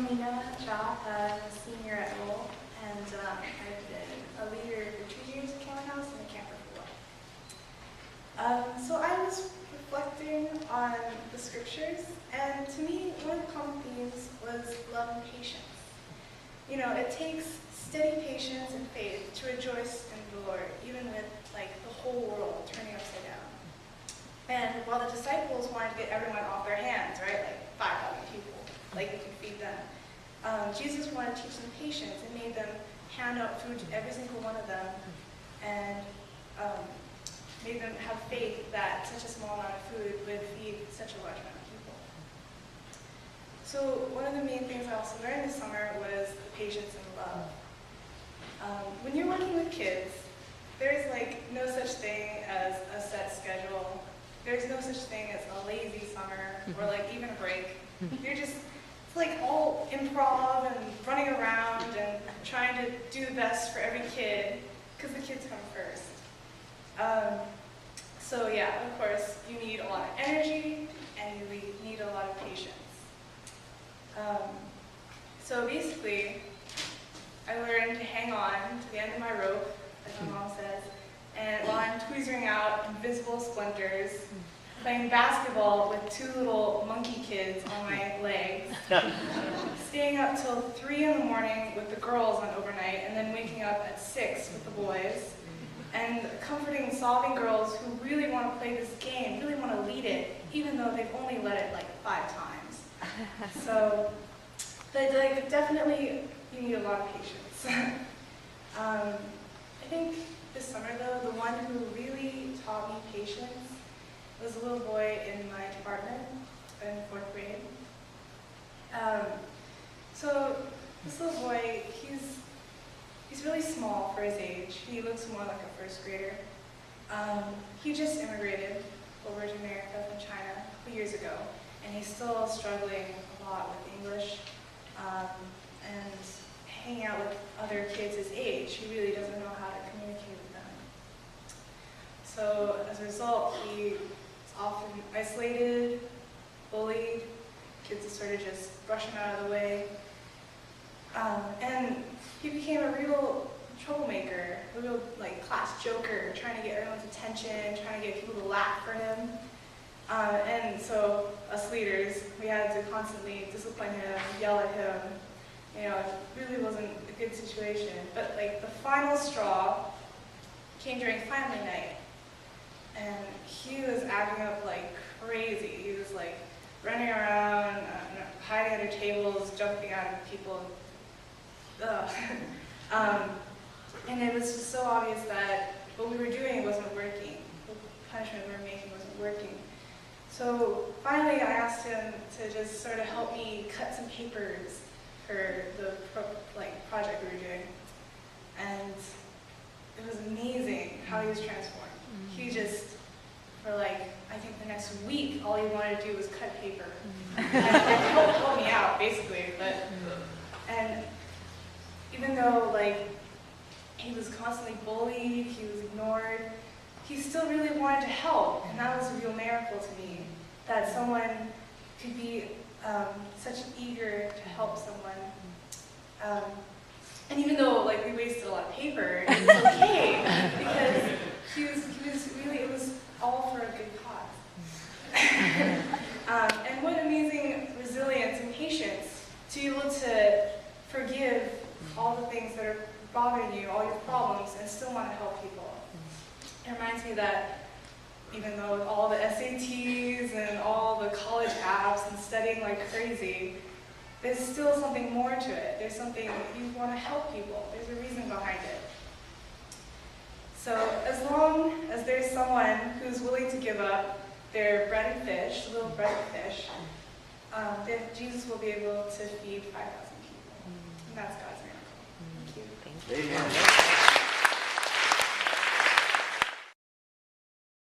Alena, I'm a senior at Lowell, and I've been a leader for 2 years at Cameron House and a camper for 1. So I was reflecting on the scriptures, and to me, one of the common themes was love and patience. You know, it takes steady patience and faith to rejoice in the Lord, even with the whole world turning upside down. And while the disciples wanted to get everyone off their hands, right, 5,000 people, you could feed them, Jesus wanted to teach them patience and made them hand out food to every single one of them, and made them have faith that such a small amount of food would feed such a large amount of people. So one of the main things I also learned this summer was the patience and love. When you're working with kids, there's no such thing as a set schedule. There's no such thing as a lazy summer or even a break. You're just, it's all improv and running around and trying to do the best for every kid, because the kids come first. So yeah, of course, you need a lot of energy and you need a lot of patience. So basically, I learned to hang on to the end of my rope, as my mom says, and while I'm tweezering out invisible splinters, playing basketball with 2 little monkey kids on my legs, staying up till 3 in the morning with the girls on overnight, and then waking up at 6 with the boys, and comforting sobbing girls who really want to play this game, really want to lead it, even though they've only led it 5 times. So, definitely you need a lot of patience. I think this summer though, the one who really taught me patience was a little boy in my department in 4th grade. So this little boy, he's really small for his age. He looks more like a 1st grader. He just immigrated over to America from China a couple years ago, and he's still struggling a lot with English and hanging out with other kids his age. He really doesn't know how to communicate with them. So as a result, he often isolated, bullied. Kids just started just brushing out of the way. And he became a real troublemaker, a real class joker, trying to get everyone's attention, trying to get people to laugh for him. And so us leaders, we had to constantly discipline him, yell at him. You know, it really wasn't a good situation. But the final straw came during family night. And he was acting up like crazy. He was running around, hiding under tables, jumping out of people. And it was just so obvious that what we were doing wasn't working. The punishment we were making wasn't working. So finally I asked him to just sort of help me cut some papers for the project we were doing. And it was amazing how he was transformed. He just, for I think the next week, all he wanted to do was cut paper. And help me out, basically. And even though he was constantly bullied, he was ignored, he still really wanted to help. And that was a real miracle to me, that someone could be such eager to help someone. And even though we wasted a lot of paper, it was okay, because he was really, it was all for a good cause. And what amazing resilience and patience to be able to forgive all the things that are bothering you, all your problems, and still want to help people. It reminds me that even though with all the SATs and all the college apps and studying like crazy, there's still something more to it. There's something, you want to help people. There's a reason behind it. So as long as there's someone who's willing to give up their bread and fish, little bread and fish, then Jesus will be able to feed 5,000 people. And that's God's miracle. Thank you. Thank you.